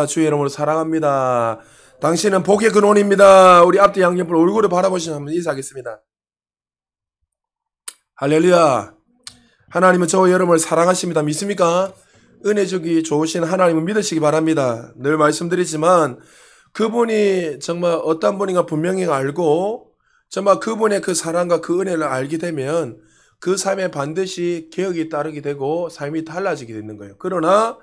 주의 이름으로 사랑합니다. 당신은 복의 근원입니다. 우리 앞뒤 양옆을 얼굴을 바라보시면 한번 인사하겠습니다. 할렐루야. 하나님은 저와 여러분을 사랑하십니다. 믿습니까? 은혜 주기 좋으신 하나님을 믿으시기 바랍니다. 늘 말씀드리지만 그분이 정말 어떤 분인가 분명히 알고 정말 그분의 그 사랑과 그 은혜를 알게 되면 그 삶에 반드시 개혁이 따르게 되고 삶이 달라지게 되는 거예요. 그러나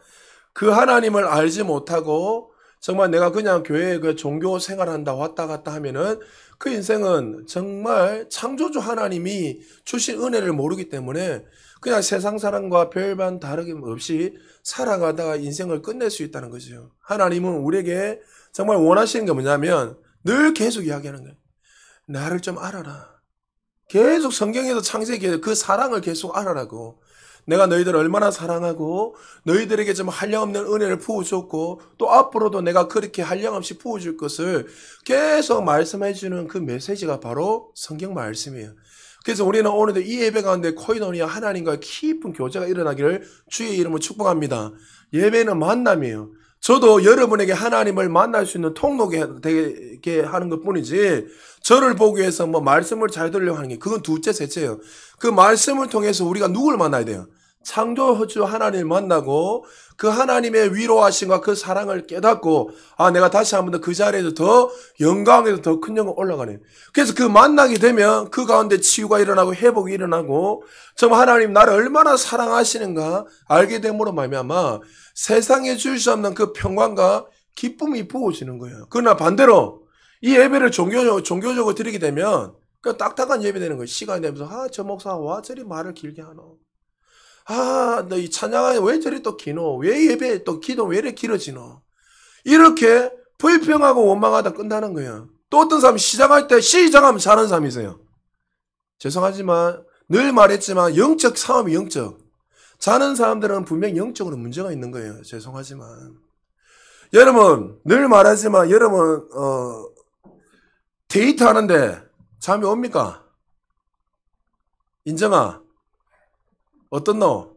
그 하나님을 알지 못하고 정말 내가 그냥 교회에 그 종교 생활한다 왔다 갔다 하면은 그 인생은 정말 창조주 하나님이 주신 은혜를 모르기 때문에 그냥 세상 사람과 별반 다르게 없이 살아가다가 인생을 끝낼 수 있다는 거죠. 하나님은 우리에게 정말 원하시는 게 뭐냐면 늘 계속 이야기하는 거예요. 나를 좀 알아라. 계속 성경에서 창세기에 그 사랑을 계속 알아라고. 내가 너희들을 얼마나 사랑하고 너희들에게 좀 한량없는 은혜를 부어줬고 또 앞으로도 내가 그렇게 한량없이 부어줄 것을 계속 말씀해 주는 그 메시지가 바로 성경 말씀이에요. 그래서 우리는 오늘도 이 예배 가운데 코이노니아 하나님과 깊은 교제가 일어나기를 주의 이름으로 축복합니다. 예배는 만남이에요. 저도 여러분에게 하나님을 만날 수 있는 통로가 되게 하는 것 뿐이지 저를 보기 위해서 뭐 말씀을 잘 들으려고 하는 게 그건 둘째 셋째예요. 그 말씀을 통해서 우리가 누구를 만나야 돼요? 창조주 하나님을 만나고 그 하나님의 위로하심과 그 사랑을 깨닫고 내가 다시 한 번 더 그 자리에서 더 영광에서 더 큰 영광 올라가네. 그래서 그 만나게 되면 그 가운데 치유가 일어나고 회복이 일어나고 정말 하나님 나를 얼마나 사랑하시는가 알게 됨으로 말미암아 세상에 줄 수 없는 그 평강과 기쁨이 부어지는 거예요. 그러나 반대로 이 예배를 종교적으로 드리게 되면 그 딱딱한 예배 되는 거예요. 시간이 되면서 저 목사 와 저리 말을 길게 하노. 너 이 찬양하에 왜 저리 또 기노? 왜 예배 또 기도 왜 이렇게 길어지노? 이렇게 불평하고 원망하다 끝나는 거예요. 또 어떤 사람이 시작하면 자는 사람이 있어요. 죄송하지만 늘 말했지만 영적 상황이 영적. 자는 사람들은 분명 영적으로 문제가 있는 거예요. 죄송하지만. 여러분 늘 말하지만 여러분 데이트 하는데 잠이 옵니까? 인정아 어떻노?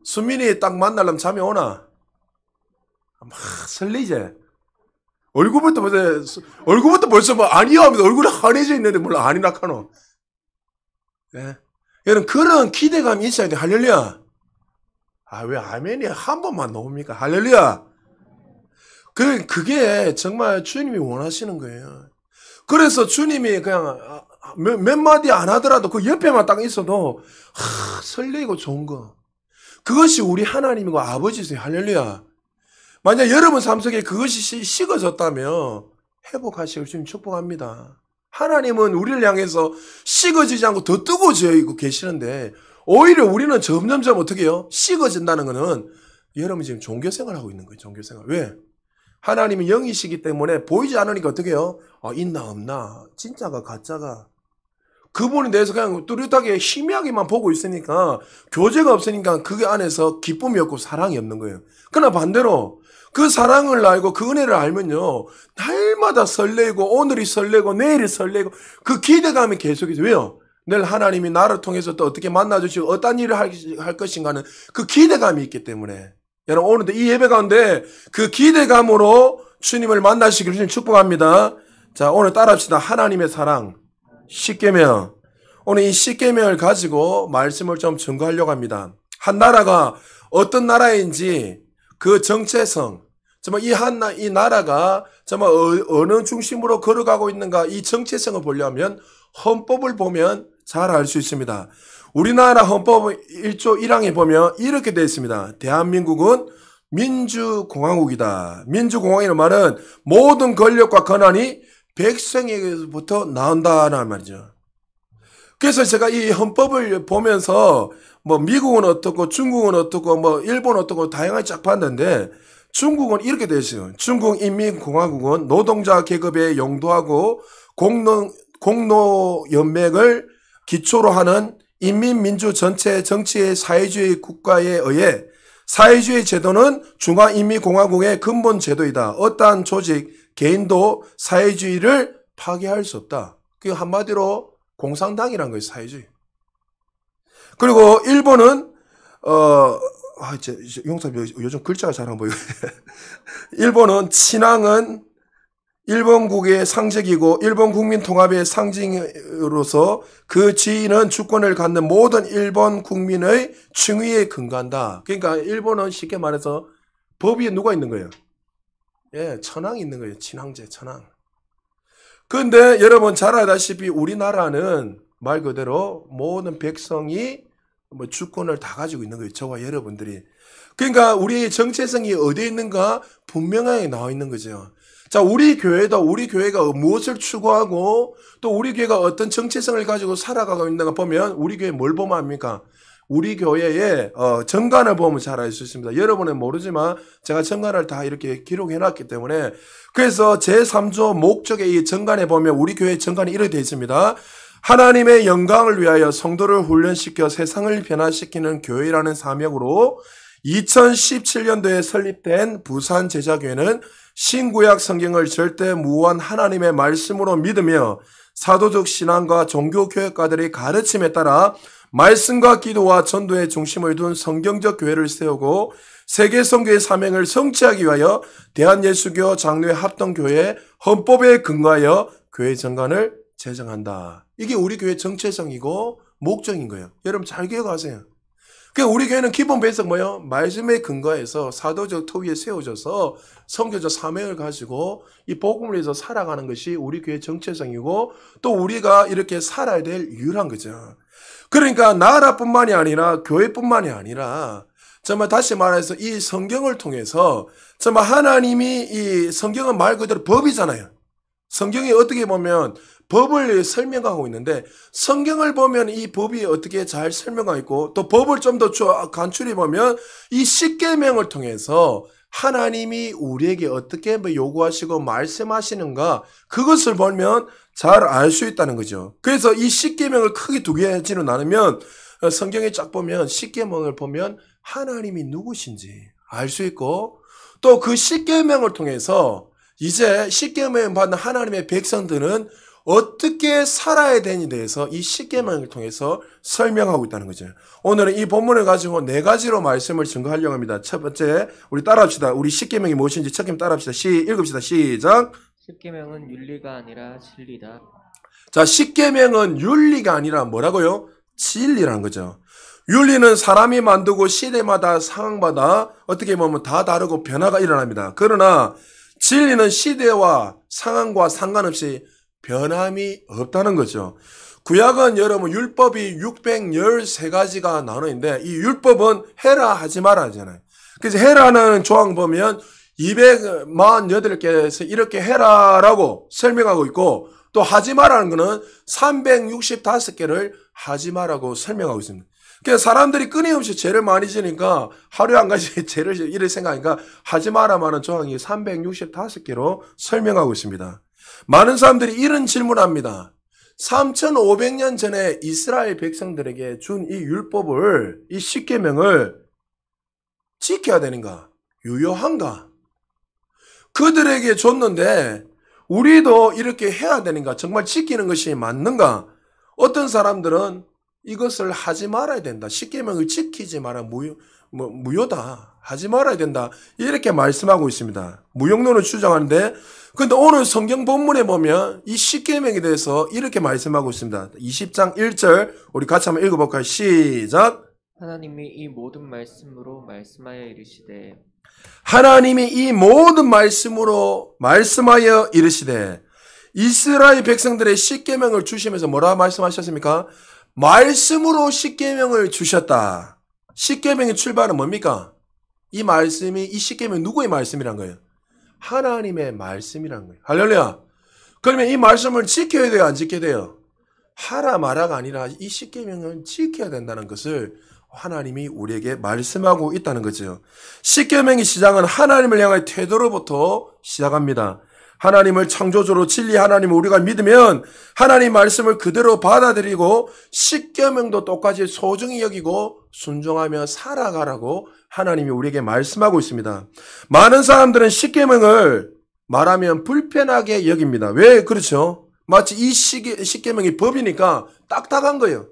수민이 딱 만나려면 잠이 오나? 막 설레지? 얼굴부터 벌써 뭐 아니야 하면서 얼굴이 환해져 있는데 물론 아니라 카노. 네. 여러분 그런 기대감이 있어야 돼. 할렐루야. 왜 아멘이 한 번만 나옵니까? 할렐루야. 그게 정말 주님이 원하시는 거예요. 그래서 주님이 그냥 몇 마디 안 하더라도 그 옆에만 딱 있어도 설레고 좋은 거. 그것이 우리 하나님이고 아버지세요. 할렐루야. 만약 여러분 삶 속에 그것이 식어졌다면 회복하시길 주님 축복합니다. 하나님은 우리를 향해서 식어지지 않고 더 뜨거워지고 계시는데 오히려 우리는 점점점 어떻게 해요? 식어진다는 거는 여러분 지금 종교생활 하고 있는 거예요. 종교생활. 왜? 하나님은 영이시기 때문에 보이지 않으니까 어떻게 해요? 있나 없나? 진짜가 가짜가? 그분에 대해서 그냥 뚜렷하게 희미하게만 보고 있으니까 교제가 없으니까 그 안에서 기쁨이 없고 사랑이 없는 거예요. 그러나 반대로 그 사랑을 알고 그 은혜를 알면요. 날마다 설레고 오늘이 설레고 내일이 설레고 그 기대감이 계속해서 왜요? 내일 하나님이 나를 통해서 또 어떻게 만나주시고 어떤 일을 할 것인가는 그 기대감이 있기 때문에 여러분 오늘도 이 예배 가운데 그 기대감으로 주님을 만나시기를 주님 축복합니다. 자 오늘 따라합시다. 하나님의 사랑 10계명. 오늘 이 10계명을 가지고 말씀을 좀 증거하려고 합니다. 한 나라가 어떤 나라인지 그 정체성 정말 이 나라가 정말 어느 중심으로 걸어가고 있는가 이 정체성을 보려면 헌법을 보면 잘 알 수 있습니다. 우리나라 헌법 1조 1항에 보면 이렇게 되어 있습니다. 대한민국은 민주공화국이다. 민주공화국이라는 말은 모든 권력과 권한이 백성에게부터 나온다는 말이죠. 그래서 제가 이 헌법을 보면서 뭐 미국은 어떻고 중국은 어떻고 뭐 일본 어떻고 다양하게 쫙 봤는데 중국은 이렇게 되어 있어요. 중국 인민공화국은 노동자 계급에 용도하고 공노연맹을 기초로 하는 인민민주 전체 정치의 사회주의 국가에 의해 사회주의 제도는 중화인민공화국의 근본 제도이다. 어떠한 조직, 개인도 사회주의를 파괴할 수 없다. 그게 한마디로 공산당이란 거예요. 사회주의. 그리고 일본은 용사 요즘 글자가 잘 안 보여. 일본은 친왕은 일본국의 상징이고 일본 국민 통합의 상징으로서 그 지위는 주권을 갖는 모든 일본 국민의 칭의에 근거한다. 그러니까 일본은 쉽게 말해서 법 위에 누가 있는 거예요? 예, 천황이 있는 거예요. 친황제, 천황. 그런데 여러분 잘 알다시피 우리나라는 말 그대로 모든 백성이 주권을 다 가지고 있는 거예요. 저와 여러분들이. 그러니까 우리의 정체성이 어디에 있는가 분명하게 나와 있는 거죠. 자, 우리 교회도 우리 교회가 무엇을 추구하고 또 우리 교회가 어떤 정체성을 가지고 살아가고 있는가 보면 우리 교회 뭘 보면 압니까? 우리 교회의 정관을 보면 잘 알 수 있습니다. 여러분은 모르지만 제가 정관을 다 이렇게 기록해 놨기 때문에 그래서 제3조 목적의 이 정관에 보면 우리 교회의 정관이 이렇게 되어 있습니다. 하나님의 영광을 위하여 성도를 훈련시켜 세상을 변화시키는 교회라는 사명으로 2017년도에 설립된 부산 제자교회는 신구약 성경을 절대 무한 하나님의 말씀으로 믿으며 사도적 신앙과 종교교역가들의 가르침에 따라 말씀과 기도와 전도의 중심을 둔 성경적 교회를 세우고 세계 선교의 사명을 성취하기 위하여 대한예수교 장로회 합동교회 헌법에 근거하여 교회 정관을 제정한다. 이게 우리 교회 정체성이고 목적인 거예요. 여러분 잘 기억하세요. 그러니까 우리 교회는 기본 배석 뭐예요? 말씀에 근거해서 사도적 토 위에 세워져서 선교적 사명을 가지고 이 복음을 위해서 살아가는 것이 우리 교회의 정체성이고 또 우리가 이렇게 살아야 될 이유란 거죠. 그러니까 나라뿐만이 아니라 교회뿐만이 아니라 정말 다시 말해서 이 성경을 통해서 정말 하나님이 이 성경은 말 그대로 법이잖아요. 성경이 어떻게 보면 법을 설명하고 있는데 성경을 보면 이 법이 어떻게 잘 설명하고 있고 또 법을 좀 더 간추려 보면 이 십계명을 통해서 하나님이 우리에게 어떻게 요구하시고 말씀하시는가 그것을 보면 잘 알 수 있다는 거죠. 그래서 이 십계명을 크게 두 개로 나누면 성경에 쫙 보면 십계명을 보면 하나님이 누구신지 알 수 있고 또 그 십계명을 통해서 이제 십계명을 받는 하나님의 백성들은 어떻게 살아야 되는지에 대해서 이 십계명을 통해서 설명하고 있다는 거죠. 오늘은 이 본문을 가지고 네 가지로 말씀을 증거하려고 합니다. 첫 번째, 우리 따라합시다. 우리 십계명이 무엇인지 첫 개명 따라합시다. 읽읍시다. 시작. 십계명은 윤리가 아니라 진리다. 자, 십계명은 윤리가 아니라 뭐라고요? 진리라는 거죠. 윤리는 사람이 만들고 시대마다 상황마다 어떻게 보면 다 다르고 변화가 일어납니다. 그러나 진리는 시대와 상황과 상관없이 변함이 없다는 거죠. 구약은 여러분 율법이 613가지가 나눠있는데 이 율법은 해라 하지 마라 하잖아요. 그래서 해라는 조항 보면 248개에서 이렇게 해라라고 설명하고 있고 또 하지 마라는 거는 365개를 하지 마라고 설명하고 있습니다. 그래서 사람들이 끊임없이 죄를 많이 지니까 하루에 한 가지 죄를 이렇게 생각하니까 하지 마라라는 조항이 365개로 설명하고 있습니다. 많은 사람들이 이런 질문을 합니다. 3500년 전에 이스라엘 백성들에게 준 이 율법을, 이 십계명을 지켜야 되는가? 유효한가? 그들에게 줬는데 우리도 이렇게 해야 되는가? 정말 지키는 것이 맞는가? 어떤 사람들은 이것을 하지 말아야 된다. 십계명을 지키지 마라. 무효다. 하지 말아야 된다. 이렇게 말씀하고 있습니다. 무용론을 주장하는데 근데 오늘 성경 본문에 보면 이 십계명에 대해서 이렇게 말씀하고 있습니다. 20장 1절 우리 같이 한번 읽어볼까요? 시작. 하나님이 이 모든 말씀으로 말씀하여 이르시되 하나님이 이 모든 말씀으로 말씀하여 이르시되 이스라엘 백성들의 십계명을 주시면서 뭐라 말씀하셨습니까? 말씀으로 십계명을 주셨다. 십계명의 출발은 뭡니까? 이 말씀이 이 십계명이 누구의 말씀이란 거예요? 하나님의 말씀이란 거예요. 할렐루야. 그러면 이 말씀을 지켜야 돼요? 안 지켜야 돼요? 하라 마라가 아니라 이 십계명은 지켜야 된다는 것을 하나님이 우리에게 말씀하고 있다는 거죠. 십계명의 시작은 하나님을 향한 태도로부터 시작합니다. 하나님을 창조주로 진리 하나님을 우리가 믿으면 하나님 말씀을 그대로 받아들이고 십계명도 똑같이 소중히 여기고 순종하며 살아가라고 하나님이 우리에게 말씀하고 있습니다. 많은 사람들은 십계명을 말하면 불편하게 여깁니다. 왜 그렇죠? 마치 이 십계명이 법이니까 딱딱한 거예요.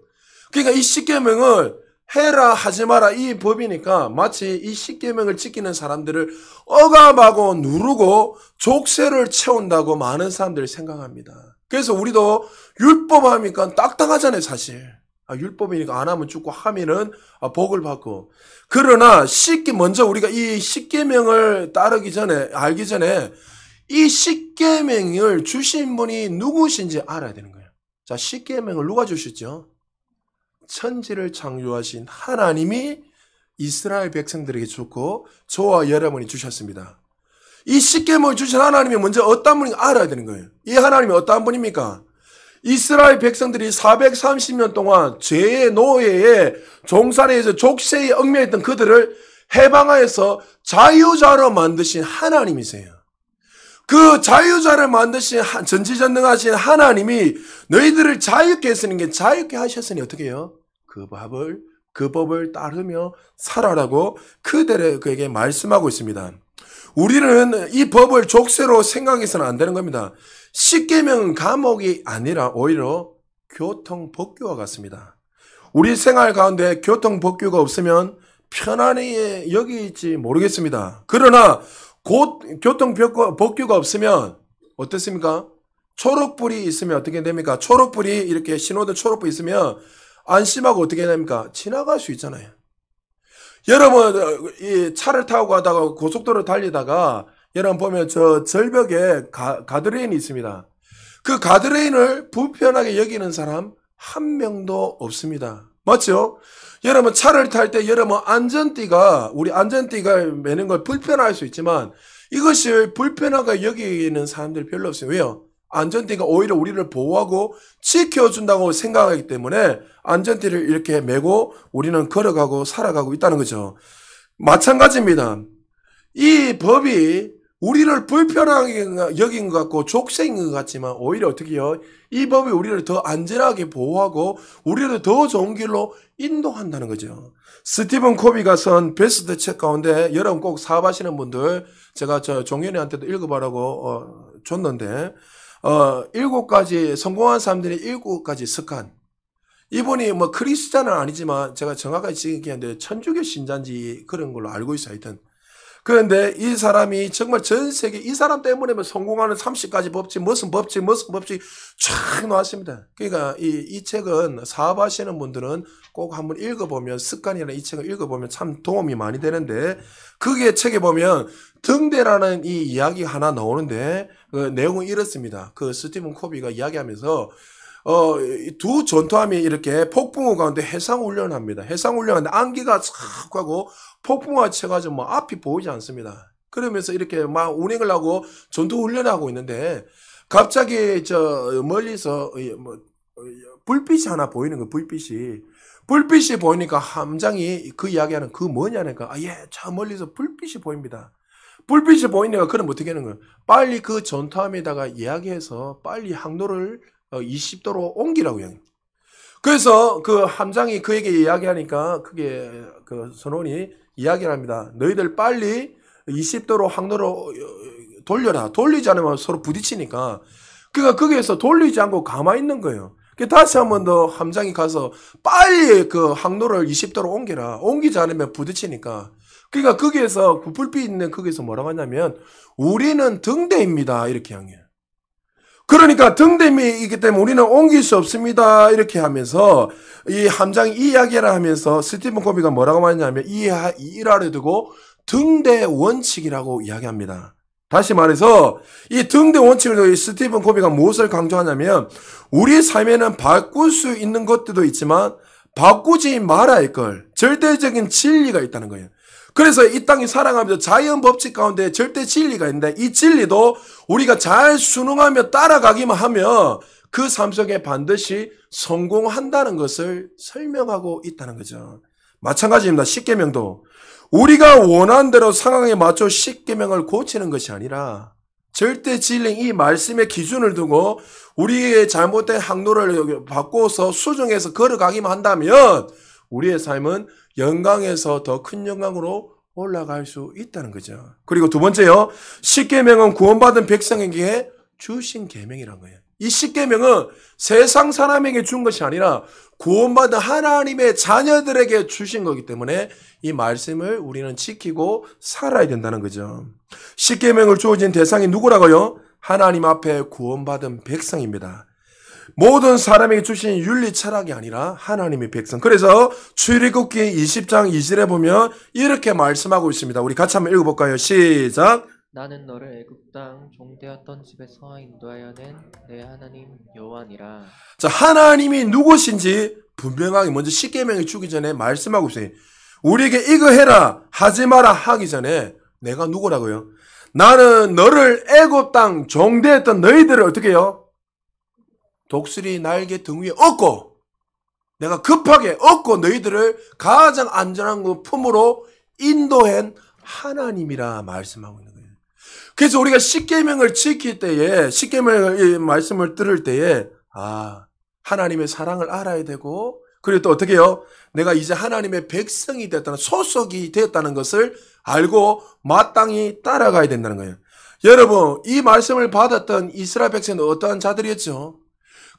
그러니까 이 십계명을 해라 하지 마라 이 법이니까 마치 이 십계명을 지키는 사람들을 억압하고 누르고 족쇄를 채운다고 많은 사람들이 생각합니다. 그래서 우리도 율법 하니까 딱딱하잖아요, 사실. 율법이니까 안 하면 죽고 하면은 복을 받고. 그러나 먼저 우리가 이 십계명을 따르기 전에, 알기 전에 이 십계명을 주신 분이 누구신지 알아야 되는 거예요. 자, 십계명을 누가 주셨죠? 천지를 창조하신 하나님이 이스라엘 백성들에게 줬고 저와 여러분이 주셨습니다. 이 십계명을 주신 하나님이 먼저 어떤 분인지 알아야 되는 거예요. 이 하나님이 어떤 분입니까? 이스라엘 백성들이 430년 동안 죄의 노예에 종살이에서 족쇄에 얽매였던 그들을 해방하여서 자유자로 만드신 하나님이세요. 그 자유자를 만드신 전지전능하신 하나님이 너희들을 자유케 했으니 게 자유케 하셨으니 어떻게 해요? 그 법을 따르며 살아라고 그에게 말씀하고 있습니다. 우리는 이 법을 족쇄로 생각해서는 안 되는 겁니다. 십계명은 감옥이 아니라 오히려 교통법규와 같습니다. 우리 생활 가운데 교통법규가 없으면 편안히 여기지 모르겠습니다. 그러나 곧 교통법규가 없으면 어떻습니까? 초록불이 있으면 어떻게 됩니까? 초록불이 이렇게 신호등 초록불이 있으면 안심하고 어떻게 됩니까? 지나갈 수 있잖아요. 여러분 이 차를 타고 가다가 고속도로 달리다가 여러분 보면 저 절벽에 가드레인이 있습니다. 그 가드레인을 불편하게 여기는 사람 한 명도 없습니다. 맞죠? 여러분 차를 탈 때 여러분 우리 안전띠가 매는 걸 불편할 수 있지만 이것을 불편하게 여기는 사람들이 별로 없어요. 왜요? 안전띠가 오히려 우리를 보호하고 지켜준다고 생각하기 때문에 안전띠를 이렇게 메고 우리는 걸어가고 살아가고 있다는 거죠. 마찬가지입니다. 이 법이 우리를 불편하게 여긴 것 같고 족쇄인 것 같지만 오히려 어떻게 해요? 이 법이 우리를 더 안전하게 보호하고 우리를 더 좋은 길로 인도한다는 거죠. 스티븐 코비가 쓴 베스트 책 가운데 여러분 꼭 사업하시는 분들 제가 종현이한테도 읽어보라고 줬는데 7가지 성공한 사람들의 7가지 습관. 이분이 뭐 크리스찬은 아니지만 제가 정확하게 지기하는데 천주교 신자인지 그런 걸로 알고 있어요. 하여튼. 그런데 이 사람이 정말 전 세계 이 사람 때문에 성공하는 30가지 법칙 무슨 법칙 쫙 나왔습니다. 그러니까 이 책은 사업하시는 분들은 꼭 한번 읽어보면 습관이라는 이 책을 읽어보면 참 도움이 많이 되는데 그게 책에 보면 등대라는 이 이야기 하나 나오는데 그 내용은 이렇습니다. 그 스티븐 코비가 이야기하면서 두 전투함이 이렇게 폭풍우 가운데 해상훈련을 합니다. 해상훈련하는데 안개가 촥 하고 폭풍우가 쳐가지고 뭐 앞이 보이지 않습니다. 그러면서 이렇게 막 운행을 하고 전투훈련을 하고 있는데 갑자기 멀리서 불빛이 하나 보이는 거예요. 불빛이 보이니까 함장이 그 이야기하는 그 뭐냐니까 저 멀리서 불빛이 보입니다. 불빛이 보이니까 그럼 어떻게 하는 거예요? 빨리 그 전투함에다가 이야기해서 빨리 항로를 20도로 옮기라고 해요. 그래서 그 함장이 그에게 이야기하니까 그게 그 선원이 이야기를 합니다. 너희들 빨리 20도로 항로로 돌려라. 돌리지 않으면 서로 부딪히니까. 그러니까 거기에서 돌리지 않고 가만히 있는 거예요. 다시 한 번 더 함장이 가서 빨리 그 항로를 20도로 옮겨라. 옮기지 않으면 부딪히니까. 그러니까 거기에서 그 불빛 있는 거기서 뭐라고 하냐면 우리는 등대입니다. 이렇게 향해요. 그러니까 등대이기 때문에 우리는 옮길 수 없습니다. 이렇게 하면서 이 함장이 이 이야기를 하면서 스티븐 코비가 뭐라고 하냐면 이 일화를 두고 등대 원칙이라고 이야기합니다. 다시 말해서 이 등대 원칙을 두고 스티븐 코비가 무엇을 강조하냐면 우리 삶에는 바꿀 수 있는 것들도 있지만 바꾸지 말아야 할 걸 절대적인 진리가 있다는 거예요. 그래서 이 땅이 살아가면서 자연 법칙 가운데 절대 진리가 있는데 이 진리도 우리가 잘 순응하며 따라가기만 하면 그 삶 속에 반드시 성공한다는 것을 설명하고 있다는 거죠. 마찬가지입니다. 십계명도 우리가 원하는 대로 상황에 맞춰 십계명을 고치는 것이 아니라 절대 진리 이 말씀의 기준을 두고 우리의 잘못된 항로를 바꿔서 수정해서 걸어가기만 한다면 우리의 삶은 영광에서 더 큰 영광으로 올라갈 수 있다는 거죠. 그리고 두 번째요. 십계명은 구원받은 백성에게 주신 계명이란 거예요. 이 십계명은 세상 사람에게 준 것이 아니라 구원받은 하나님의 자녀들에게 주신 거기 때문에 이 말씀을 우리는 지키고 살아야 된다는 거죠. 십계명을 주어진 대상이 누구라고요? 하나님 앞에 구원받은 백성입니다. 모든 사람에게 주신 윤리 철학이 아니라 하나님의 백성. 그래서 출애굽기 20장 2절에 보면 이렇게 말씀하고 있습니다. 우리 같이 한번 읽어볼까요? 시작. 나는 너를 애굽 땅 종되었던 집에서 인도하여 낸 내 하나님 여호와니라. 자, 하나님이 누구신지 분명하게 먼저 십계명을 주기 전에 말씀하고 있어요. 우리에게 이거 해라 하지 마라 하기 전에 내가 누구라고요? 나는 너를 애굽 땅 종되었던 너희들을 어떻게 해요? 독수리 날개 등 위에 업고 내가 급하게 업고 너희들을 가장 안전한 그 품으로 인도한 하나님이라 말씀하고 있는 거예요. 그래서 우리가 십계명을 지킬 때에 십계명의 말씀을 들을 때에 하나님의 사랑을 알아야 되고 그리고 또 어떻게 해요? 내가 이제 하나님의 백성이 됐다는 소속이 되었다는 것을 알고 마땅히 따라가야 된다는 거예요. 여러분 이 말씀을 받았던 이스라엘 백성은 어떠한 자들이었죠?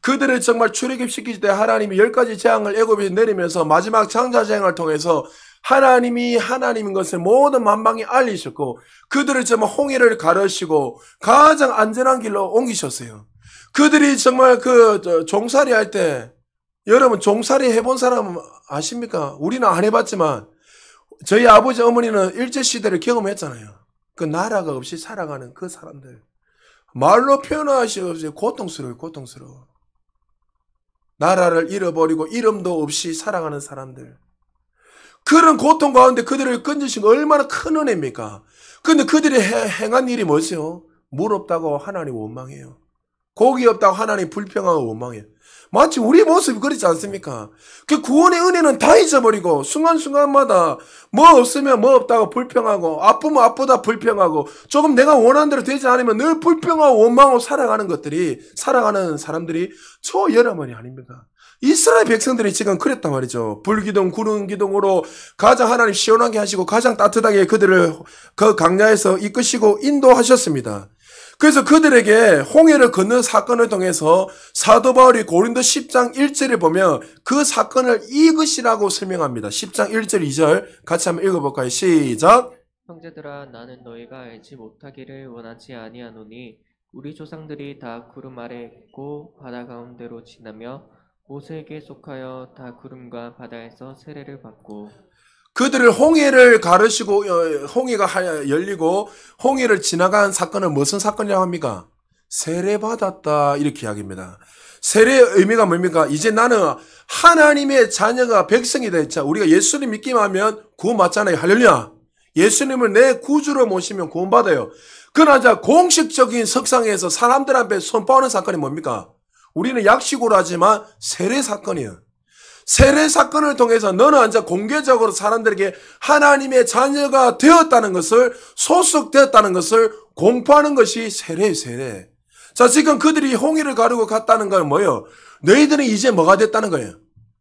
그들을 정말 출애굽시킬 때 하나님이 10가지 재앙을 애굽에 내리면서 마지막 장자재앙을 통해서 하나님이 하나님인 것을 모든 만방에 알리셨고 그들을 정말 홍해를 가르시고 가장 안전한 길로 옮기셨어요. 그들이 정말 종살이 할 때 여러분 종살이 해본 사람 아십니까? 우리는 안 해봤지만 저희 아버지 어머니는 일제시대를 경험했잖아요. 그 나라가 없이 살아가는 그 사람들 말로 표현할 수 없이 고통스러워. 나라를 잃어버리고 이름도 없이 살아가는 사람들. 그런 고통 가운데 그들을 건지신 거 얼마나 큰 은혜입니까? 근데 그들이 행한 일이 뭐죠? 물 없다고 하나님 원망해요. 고기 없다고 하나님 불평하고 원망해요. 마치 우리 모습이 그렇지 않습니까? 그 구원의 은혜는 다 잊어버리고 순간순간마다 뭐 없으면 뭐 없다고 불평하고 아프면 아프다 불평하고 조금 내가 원하는 대로 되지 않으면 늘 불평하고 원망하고 살아가는 사람들이 저 여러분이 아닙니까? 이스라엘 백성들이 지금 그랬단 말이죠. 불기둥 구름기둥으로 가장 하나님 시원하게 하시고 가장 따뜻하게 그들을 그 강야에서 이끄시고 인도하셨습니다. 그래서 그들에게 홍해를 건너는 사건을 통해서 사도 바울이 고린도 10장 1절에 보면 그 사건을 이것이라고 설명합니다. 10장 1절 2절 같이 한번 읽어볼까요? 시작. 형제들아 나는 너희가 알지 못하기를 원하지 아니하노니 우리 조상들이 다 구름 아래 있고 바다 가운데로 지나며 모세에게 속하여 다 구름과 바다에서 세례를 받고 그들을 홍해를 가르시고 홍해가 열리고 홍해를 지나간 사건은 무슨 사건이라고 합니까? 세례받았다 이렇게 이야기합니다. 세례의 의미가 뭡니까? 이제 나는 하나님의 자녀가 백성이 됐자 우리가 예수님 믿기만 하면 구원 받잖아요. 할렐루야. 예수님을 내 구주로 모시면 구원받아요. 그러나 공식적인 석상에서 사람들 앞에 선포하는 사건이 뭡니까? 우리는 약식으로 하지만 세례 사건이에요. 세례 사건을 통해서 너는 이제 공개적으로 사람들에게 하나님의 자녀가 되었다는 것을 소속되었다는 것을 공포하는 것이 세례예요. 세례. 자 지금 그들이 홍해를 가르고 갔다는 건 뭐예요? 너희들은 이제 뭐가 됐다는 거예요?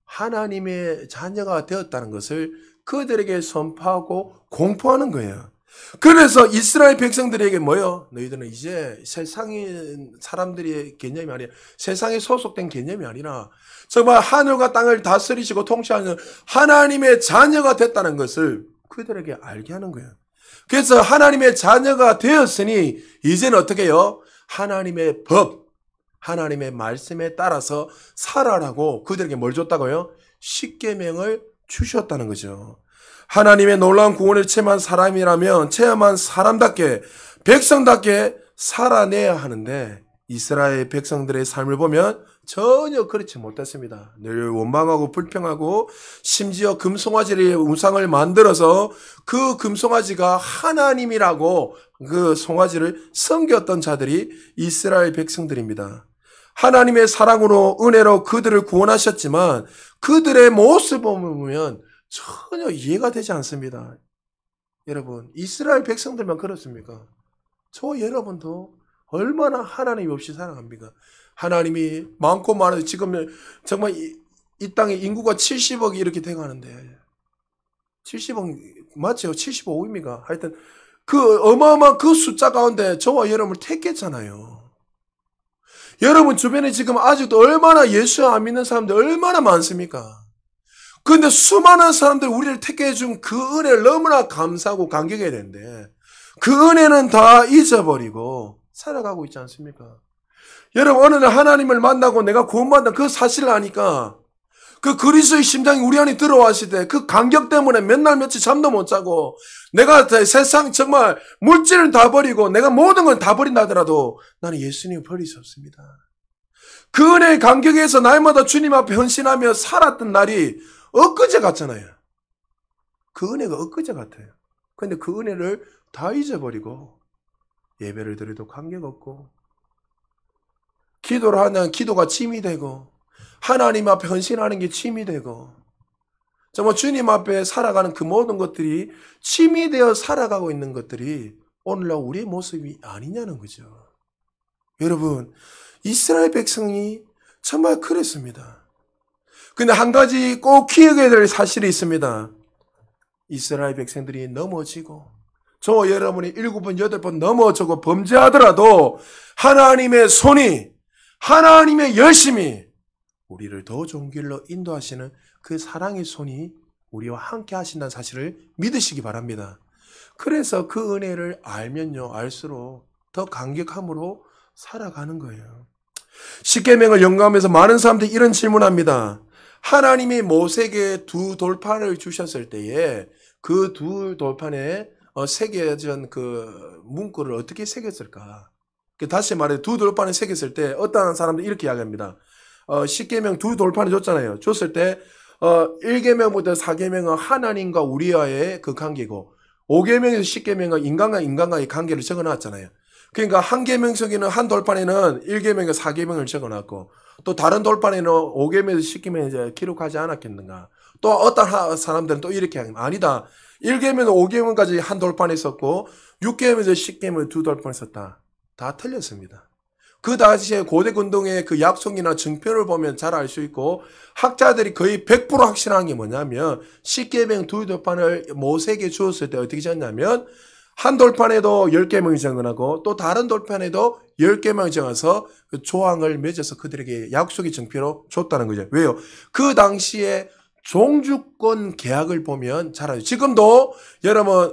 하나님의 자녀가 되었다는 것을 그들에게 선포하고 공포하는 거예요. 그래서 이스라엘 백성들에게 뭐예요? 너희들은 이제 세상의 사람들의 개념이 아니라 세상에 소속된 개념이 아니라 정말 하늘과 땅을 다스리시고 통치하는 하나님의 자녀가 됐다는 것을 그들에게 알게 하는 거예요. 그래서 하나님의 자녀가 되었으니 이제는 어떻게 해요? 하나님의 법, 하나님의 말씀에 따라서 살아라고 그들에게 뭘 줬다고요? 십계명을 주셨다는 거죠. 하나님의 놀라운 구원을 체험한 사람답게 백성답게 살아내야 하는데 이스라엘 백성들의 삶을 보면 전혀 그렇지 못했습니다. 늘 원망하고 불평하고 심지어 금송아지의 우상을 만들어서 그 금송아지가 하나님이라고 그 송아지를 섬겼던 자들이 이스라엘 백성들입니다. 하나님의 사랑으로 은혜로 그들을 구원하셨지만 그들의 모습을 보면 전혀 이해가 되지 않습니다. 여러분 이스라엘 백성들만 그렇습니까? 저 여러분도 얼마나 하나님 없이 살아갑니까? 하나님이 많고 많아서 지금 정말 이 땅에 인구가 70억이 이렇게 돼가는데 70억 맞죠? 75억입니까? 하여튼 그 어마어마한 그 숫자 가운데 저와 여러분을 택했잖아요. 여러분 주변에 지금 아직도 얼마나 예수 안 믿는 사람들 얼마나 많습니까? 그런데 수많은 사람들 우리를 택해 준 그 은혜를 너무나 감사하고 감격해야 되는데 그 은혜는 다 잊어버리고 살아가고 있지 않습니까? 여러분 어느 날 하나님을 만나고 내가 구원받는 그 사실을 아니까 그 그리스도의 심장이 우리 안에 들어왔을 때 그 감격 때문에 몇 날 며칠 잠도 못 자고 내가 세상 정말 물질을 다 버리고 내가 모든 걸 다 버린다 하더라도 나는 예수님을 버릴 수 없습니다. 그 은혜의 감격에서 날마다 주님 앞에 헌신하며 살았던 날이 엊그제 같잖아요. 그 은혜가 엊그제 같아요. 그런데 그 은혜를 다 잊어버리고 예배를 드려도 감격 없고 기도를 하면 기도가 침이 되고 하나님 앞에 헌신하는 게 침이 되고 정말 주님 앞에 살아가는 그 모든 것들이 침이 되어 살아가고 있는 것들이 오늘날 우리의 모습이 아니냐는 거죠. 여러분 이스라엘 백성이 정말 그랬습니다. 근데 한 가지 꼭 기억해야 될 사실이 있습니다. 이스라엘 백성들이 넘어지고 저와 여러분이 7번, 8번 넘어지고 범죄하더라도 하나님의 손이 하나님의 열심이 우리를 더 좋은 길로 인도하시는 그 사랑의 손이 우리와 함께 하신다는 사실을 믿으시기 바랍니다. 그래서 그 은혜를 알면요 알수록 더 감격함으로 살아가는 거예요. 십계명을 연구하면서 많은 사람들이 이런 질문합니다. 하나님이 모세에게 두 돌판을 주셨을 때에 그 두 돌판에 새겨진 그 문구를 어떻게 새겼을까? 다시 말해 두 돌판을 새겼을 때 어떤 사람들이 이렇게 이야기합니다. 10계명 두 돌판을 줬잖아요. 줬을 때 1계명부터 4계명은 하나님과 우리와의 그 관계고 5계명에서 10계명은 인간과 인간과의 관계를 적어놨잖아요. 그러니까 한 계명 속에는 한 돌판에는 1계명과 4계명을 적어놨고 또 다른 돌판에는 5계명에서 10계명을 이제 기록하지 않았겠는가. 또 어떤 사람들은 또 이렇게 합니다. 아니다. 1계명에서 5계명까지 한 돌판에 썼고 6계명에서 10계명을 두 돌판에 썼다. 다 틀렸습니다. 그 당시에 고대 운동의 그 약속이나 증표를 보면 잘 알 수 있고 학자들이 거의 100% 확신한 게 뭐냐면 10계명 두 돌판을 모세에게 주었을 때 어떻게 적었냐면 한 돌판에도 10계명이 적어나고 또 다른 돌판에도 10계명이 적어서 그 조항을 맺어서 그들에게 약속의 증표로 줬다는 거죠. 왜요? 그 당시에 종주권 계약을 보면 잘 알죠. 지금도 여러분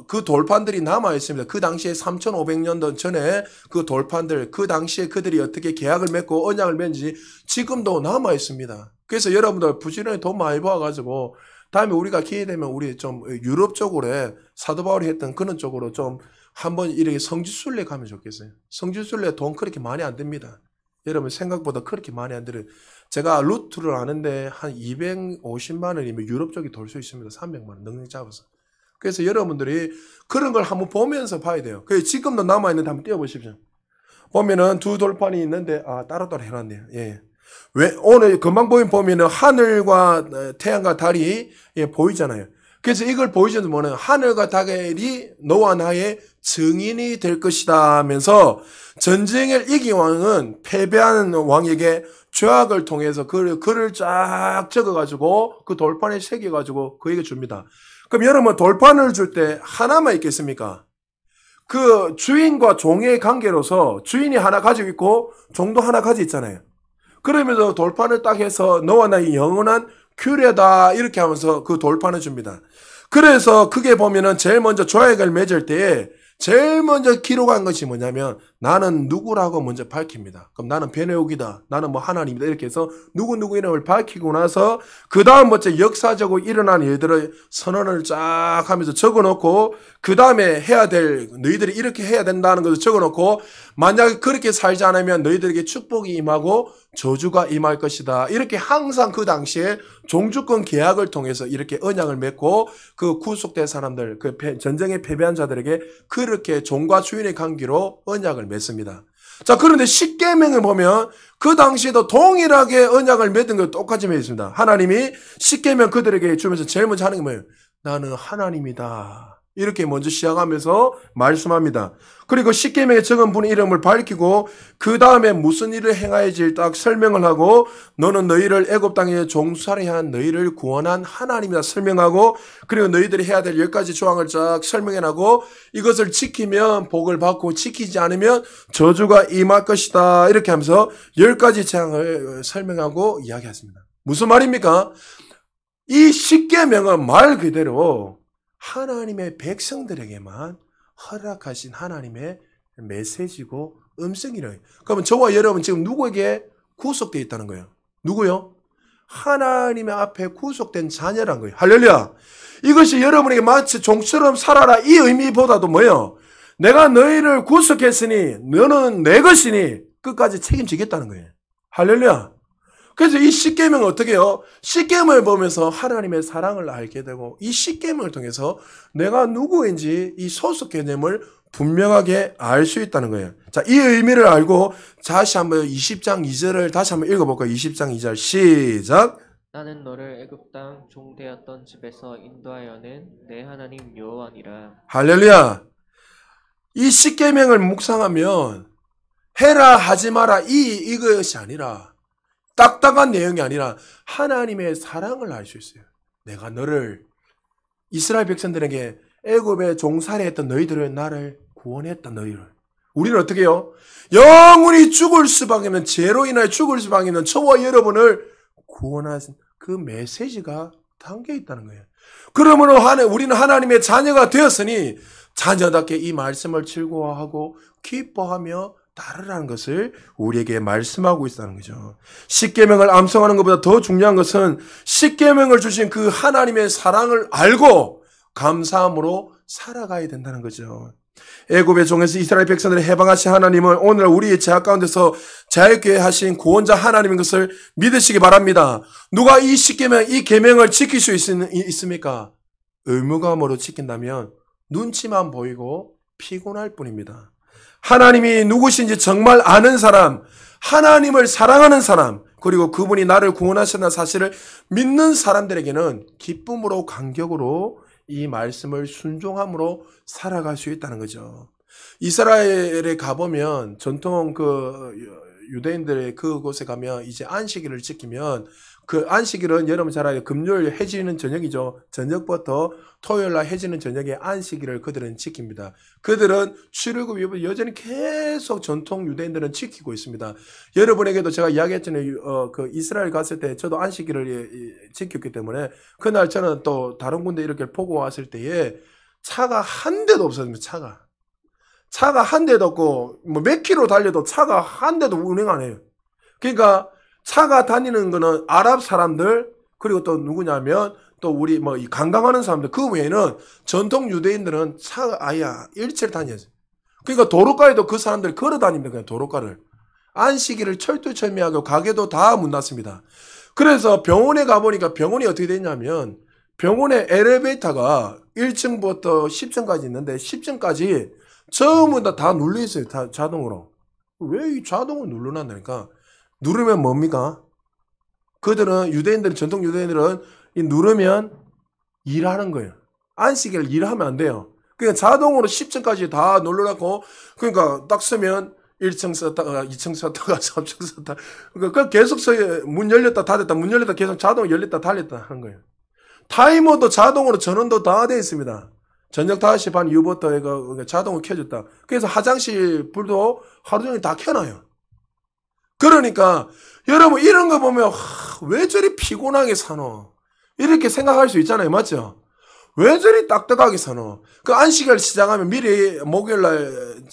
그 돌판들이 남아 있습니다. 그 당시에 3,500년 전에 그 돌판들 그 당시에 그들이 어떻게 계약을 맺고 언약을 맺는지 지금도 남아 있습니다. 그래서 여러분들 부지런히 돈 많이 모아가지고 다음에 우리가 기회 되면 우리 좀 유럽 쪽으로 사도 바울이 했던 그런 쪽으로 좀 한번 이렇게 성지순례 가면 좋겠어요. 성지순례 돈 그렇게 많이 안 듭니다. 여러분 생각보다 그렇게 많이 안 들어요. 제가 루트를 아는데 한 250만 원이면 유럽 쪽이 돌 수 있습니다. 300만 원 넉넉히 잡아서. 그래서 여러분들이 그런 걸 한번 보면서 봐야 돼요. 그래서 지금도 남아있는데 한번 띄워보십시오. 보면은 두 돌판이 있는데 따로따로 해놨네요. 예. 왜 오늘 금방 보면은 하늘과 태양과 달이 보이잖아요. 그래서 이걸 보여주는 뭐는 하늘과 달이 너와 나의 증인이 될 것이다 하면서 전쟁을 이긴 왕은 패배하는 왕에게 죄악을 통해서 글을 쫙 적어가지고 그 돌판에 새겨가지고 그에게 줍니다. 그럼 여러분 돌판을 줄 때 하나만 있겠습니까? 그 주인과 종의 관계로서 주인이 하나 가지고 있고 종도 하나 가지고 있잖아요. 그러면서 돌판을 딱 해서 너와 나의 영원한 규례다 이렇게 하면서 그 돌판을 줍니다. 그래서 그게 보면은 제일 먼저 조약을 맺을 때에 제일 먼저 기록한 것이 뭐냐면 나는 누구라고 먼저 밝힙니다. 그럼 나는 베네옥이다. 나는 뭐 하나님이다. 이렇게 해서 누구 이름을 밝히고 나서 그 다음 번째 역사적으로 일어난 일들을 선언을 쫙 하면서 적어놓고 그 다음에 해야 될 너희들이 이렇게 해야 된다는 것을 적어놓고 만약에 그렇게 살지 않으면 너희들에게 축복이 임하고 저주가 임할 것이다. 이렇게 항상 그 당시에 종주권 계약을 통해서 이렇게 언약을 맺고 그 구속된 사람들, 그 전쟁에 패배한 자들에게 그렇게 종과 주인의 관계로 언약을 맺습니다. 자, 그런데 십계명을 보면 그 당시에도 동일하게 언약을 맺은 것 똑같이 맺습니다. 하나님이 십계명 그들에게 주면서 제일 먼저 하는 게 뭐예요? 나는 하나님이다. 이렇게 먼저 시작하면서 말씀합니다. 그리고 십계명에 적은 분의 이름을 밝히고 그 다음에 무슨 일을 행하여질 딱 설명을 하고 너는 너희를 애굽 땅에 종살이 한 너희를 구원한 하나님이다 설명하고 그리고 너희들이 해야 될 10가지 조항을 쫙 설명해나고 이것을 지키면 복을 받고 지키지 않으면 저주가 임할 것이다 이렇게 하면서 10가지 재앙을 설명하고 이야기했습니다. 무슨 말입니까? 이 십계명은 말 그대로 하나님의 백성들에게만 허락하신 하나님의 메시지고 음성이래요. 그러면 저와 여러분 지금 누구에게 구속되어 있다는 거예요? 누구요? 하나님의 앞에 구속된 자녀란 거예요. 할렐루야. 이것이 여러분에게 마치 종처럼 살아라 이 의미보다도 뭐예요? 내가 너희를 구속했으니 너는 내 것이니 끝까지 책임지겠다는 거예요. 할렐루야. 그래서 이 십계명은 어떻게 해요? 십계명을 보면서 하나님의 사랑을 알게 되고 이 십계명을 통해서 내가 누구인지 이 소속 개념을 분명하게 알 수 있다는 거예요. 자, 이 의미를 알고 다시 한번 20장 2절을 다시 한번 읽어볼까요? 20장 2절 시작. 나는 너를 애굽 땅 종되었던 집에서 인도하여는 내 하나님 여호와니라. 할렐루야. 이 십계명을 묵상하면 해라 하지 마라 이것이 아니라 딱딱한 내용이 아니라 하나님의 사랑을 알 수 있어요. 내가 너를 이스라엘 백성들에게 애굽에 종살이했던 너희들을 나를 구원했다 너희를. 우리는 어떻게 해요? 영원히 죽을 수밖에 없는 죄로 인하여 죽을 수밖에 없는 저와 여러분을 구원하신 그 메시지가 담겨 있다는 거예요. 그러므로 우리는 하나님의 자녀가 되었으니 자녀답게 이 말씀을 즐거워하고 기뻐하며 따르라는 것을 우리에게 말씀하고 있다는 거죠. 십계명을 암송하는 것보다 더 중요한 것은 십계명을 주신 그 하나님의 사랑을 알고 감사함으로 살아가야 된다는 거죠. 애굽의 종에서 이스라엘 백성들을 해방하신 하나님은 오늘 우리의 죄악 가운데서 자유케 하신 구원자 하나님인 것을 믿으시기 바랍니다. 누가 이 십계명, 이 계명을 지킬 수 있습니까? 의무감으로 지킨다면 눈치만 보이고 피곤할 뿐입니다. 하나님이 누구신지 정말 아는 사람, 하나님을 사랑하는 사람, 그리고 그분이 나를 구원하셨다는 사실을 믿는 사람들에게는 기쁨으로 감격으로 이 말씀을 순종함으로 살아갈 수 있다는 거죠. 이스라엘에 가보면 전통 유대인들의 그곳에 가면 이제 안식일을 지키면 그 안식일은 여러분 잘 알아요. 금요일 해지는 저녁이죠. 저녁부터 토요일 날 해지는 저녁에 안식일을 그들은 지킵니다. 그들은 출애굽 이후 여전히 계속 전통 유대인들은 지키고 있습니다. 여러분에게도 제가 이야기했잖아요. 그 이스라엘 갔을 때 저도 안식일을 지켰기 때문에 그날 저는 또 다른 군데 이렇게 보고 왔을 때에 차가 한 대도 없었습니다. 차가 한 대도 없고 뭐 몇 킬로 달려도 차가 한 대도 운행 안 해요. 그러니까 차가 다니는 거는 아랍 사람들 그리고 또 누구냐면 또 우리 뭐 관광하는 사람들 그 외에는 전통 유대인들은 차가 아예 일체를 다녀요. 그러니까 도로가에도 그 사람들 걸어 다닙니다. 그냥 도로가를. 안식일을 철두철미하고 가게도 다 문 닫습니다. 그래서 병원에 가보니까 병원이 어떻게 되냐면 병원에 엘리베이터가 1층부터 10층까지 있는데 10층까지 전부 다 눌려 있어요. 다 자동으로. 왜 이 자동으로 눌러놨다니까? 누르면 뭡니까? 그들은 유대인들은 전통 유대인들은 누르면 일하는 거예요. 안식일 일하면 안 돼요. 그러니까 자동으로 10층까지 다 눌러놓고 그러니까 딱 쓰면 1층 썼다가 2층 썼다가 3층 썼다가 그러니까 계속 문 열렸다 닫았다 문 열렸다 계속 자동 열렸다 닫았다 하는 거예요. 타이머도 자동으로 전원도 다 되어 있습니다. 저녁 5시 반 이후부터 이거 자동으로 켜졌다. 그래서 화장실 불도 하루 종일 다 켜놔요. 그러니까 여러분 이런 거 보면 왜 저리 피곤하게 사노? 이렇게 생각할 수 있잖아요. 맞죠? 왜 저리 딱딱하게 사노? 그 안식일 시작하면 미리 목요일날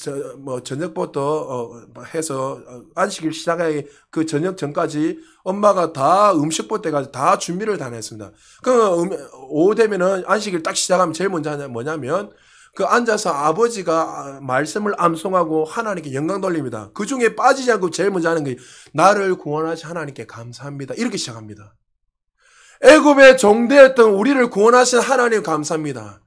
저녁부터 해서 안식일 시작하기 그 저녁 전까지 엄마가 다 음식 볼 때까지 다 준비를 다 했습니다. 오후 되면은 안식일 딱 시작하면 제일 먼저 하냐 뭐냐면 그 앉아서 아버지가 말씀을 암송하고 하나님께 영광 돌립니다. 그 중에 빠지지 않고 제일 먼저 하는 게 나를 구원하신 하나님께 감사합니다. 이렇게 시작합니다. 애굽에 종되었던 우리를 구원하신 하나님 감사합니다.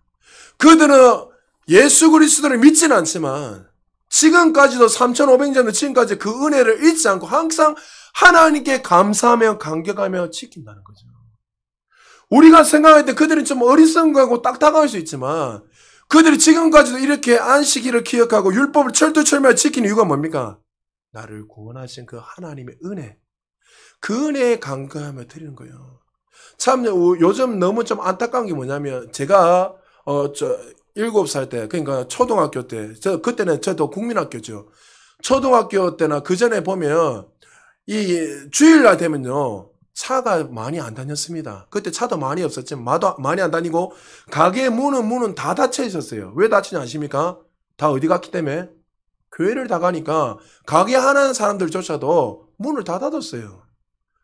그들은 예수 그리스도를 믿지는 않지만 지금까지도 3,500년 지금까지 그 은혜를 잊지 않고 항상 하나님께 감사하며 감격하며 지킨다는 거죠. 우리가 생각할 때 그들은 좀 어리석고 딱딱할 수 있지만 그들이 지금까지도 이렇게 안식일을 기억하고 율법을 철두철미하게 지키는 이유가 뭡니까? 나를 구원하신 그 하나님의 은혜. 그 은혜에 간구하며 드리는 거예요. 참 요즘 너무 좀 안타까운 게 뭐냐면 제가 7살 때, 그러니까 초등학교 때, 그때는 저도 국민학교죠. 초등학교 때나 그 전에 보면 이 주일날 되면요. 차가 많이 안 다녔습니다. 그때 차도 많이 없었지만 많이 안 다니고 가게 문은 다 닫혀 있었어요. 왜 닫히냐 아십니까? 다 어디 갔기 때문에? 교회를 다 가니까 가게 하는 사람들조차도 문을 다 닫았어요.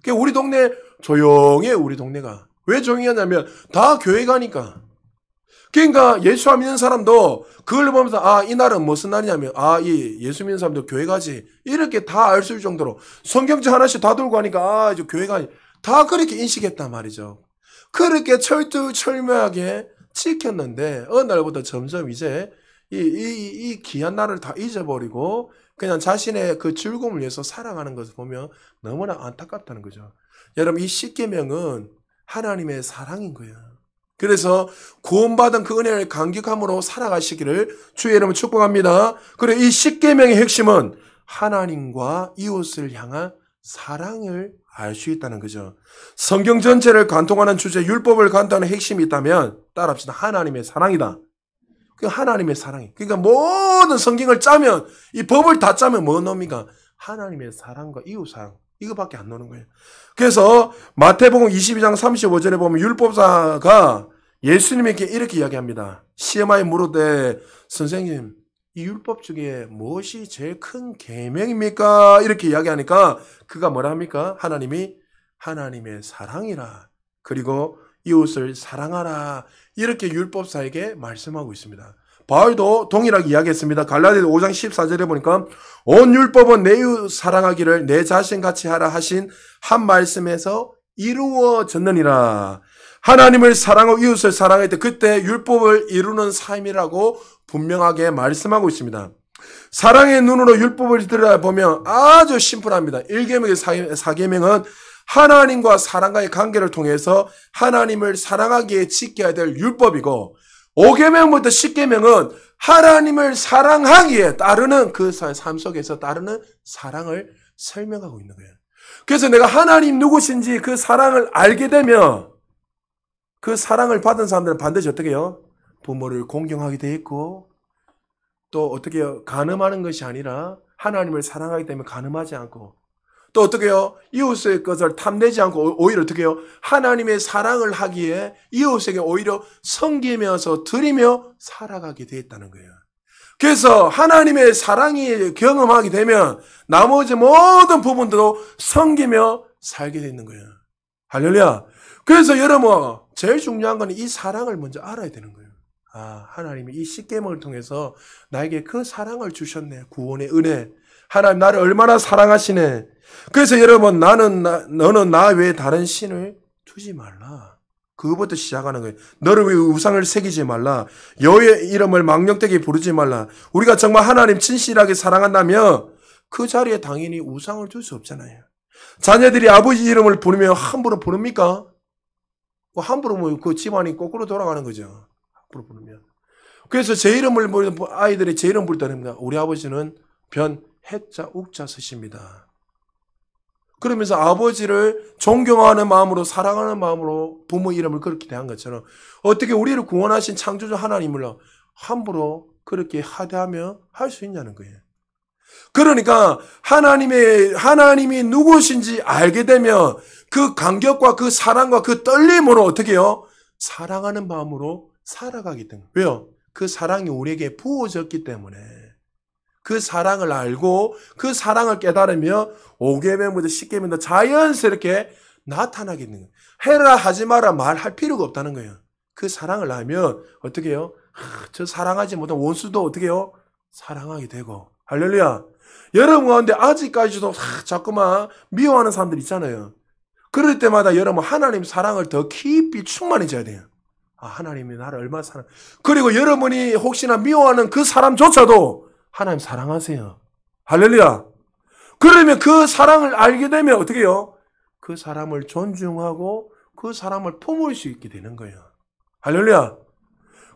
그러니까 우리 동네 조용해. 우리 동네가. 왜 조용히 하냐면 다 교회 가니까. 그러니까 예수 안 믿는 사람도 그걸 보면서 이날은 무슨 날이냐면 이 예수 믿는 사람도 교회 가지 이렇게 다 알 수 있을 정도로 성경책 하나씩 다 들고 가니까 이제 교회 가지 다 그렇게 인식했단 말이죠. 그렇게 철두철미하게 지켰는데 어느 날부터 점점 이제 이 귀한 날을 다 잊어버리고 그냥 자신의 그 즐거움을 위해서 살아가는 것을 보면 너무나 안타깝다는 거죠. 여러분 이 십계명은 하나님의 사랑인 거예요. 그래서 구원받은 그 은혜를 감격함으로 살아가시기를 주의 이름으로 축복합니다. 그리고 이 십계명의 핵심은 하나님과 이웃을 향한 사랑을 알 수 있다는 거죠. 성경 전체를 관통하는 주제 율법을 관통하는 핵심이 있다면 따라합시다. 하나님의 사랑이다. 그 하나님의 사랑이. 그러니까 모든 성경을 짜면 이 법을 다 짜면 뭐 놉니까? 하나님의 사랑과 이웃 사랑. 이거밖에 안 나오는 거예요. 그래서 마태복음 22장 35절에 보면 율법사가 예수님에게 이렇게 이야기합니다. 시험하여 물으되 선생님 이 율법 중에 무엇이 제일 큰 계명입니까? 이렇게 이야기하니까 그가 뭐라 합니까? 하나님이 하나님의 사랑이라 그리고 이웃을 사랑하라 이렇게 율법사에게 말씀하고 있습니다. 바울도 동일하게 이야기했습니다. 갈라디아서 5장 14절에 보니까 온 율법은 내 이웃 사랑하기를 내 자신같이 하라 하신 한 말씀에서 이루어졌느니라. 하나님을 사랑하고 이웃을 사랑할 때 그때 율법을 이루는 삶이라고 분명하게 말씀하고 있습니다. 사랑의 눈으로 율법을 들여다보면 아주 심플합니다. 1계명의 4계명은 하나님과 사랑과의 관계를 통해서 하나님을 사랑하기에 지켜야 될 율법이고 5계명부터 10계명은 하나님을 사랑하기에 따르는 그 삶 속에서 따르는 사랑을 설명하고 있는 거예요. 그래서 내가 하나님 누구신지 그 사랑을 알게 되면 그 사랑을 받은 사람들은 반드시 어떻게 해요? 부모를 공경하게 돼 있고 또 어떻게 해요? 간음하는 것이 아니라 하나님을 사랑하기 때문에 간음하지 않고 또 어떻게 해요? 이웃의 것을 탐내지 않고 오히려 어떻게 해요? 하나님의 사랑을 하기에 이웃에게 오히려 섬기면서 드리며 살아가게 돼 있다는 거예요. 그래서 하나님의 사랑이 경험하게 되면 나머지 모든 부분도 섬기며 살게 되는 거예요. 할렐루야. 그래서 여러분 제일 중요한 건 이 사랑을 먼저 알아야 되는 거예요. 하나님이 이 십계명을 통해서 나에게 그 사랑을 주셨네. 구원의 은혜. 하나님 나를 얼마나 사랑하시네. 그래서 여러분 너는 나 외에 다른 신을 두지 말라. 그것부터 시작하는 거예요. 너를 위해 우상을 새기지 말라. 여호와의 이름을 망령되게 부르지 말라. 우리가 정말 하나님 진실하게 사랑한다면 그 자리에 당연히 우상을 둘 수 없잖아요. 자녀들이 아버지 이름을 부르면 함부로 부릅니까? 함부로 그 집안이 거꾸로 돌아가는 거죠. 함부로 부르면. 그래서 제 이름을 부르는 아이들이 제 이름 부를 때는 우리 아버지는 변 해자 욱자 쓰십니다. 그러면서 아버지를 존경하는 마음으로 사랑하는 마음으로 부모 이름을 그렇게 대한 것처럼 어떻게 우리를 구원하신 창조주 하나님을 함부로 그렇게 하대하며 할 수 있냐는 거예요. 그러니까 하나님이 누구신지 알게 되면 그 감격과 그 사랑과 그 떨림으로 어떻게 해요? 사랑하는 마음으로 살아가기 때문에. 왜요? 그 사랑이 우리에게 부어졌기 때문에. 그 사랑을 알고 그 사랑을 깨달으며 5계명부터 10계명부터 자연스럽게 나타나게 되는 거예요. 해라 하지 마라 말할 필요가 없다는 거예요. 그 사랑을 알면 어떻게 해요? 저 사랑하지 못한 원수도 어떻게 해요? 사랑하게 되고. 할렐루야. 여러분 가운데 아직까지도 자꾸만 미워하는 사람들 있잖아요. 그럴 때마다 여러분 하나님 사랑을 더 깊이 충만해져야 돼요. 하나님이 나를 얼마나 사랑. 그리고 여러분이 혹시나 미워하는 그 사람조차도 하나님 사랑하세요. 할렐루야. 그러면 그 사랑을 알게 되면 어떻게 해요? 그 사람을 존중하고 그 사람을 품을 수 있게 되는 거예요. 할렐루야.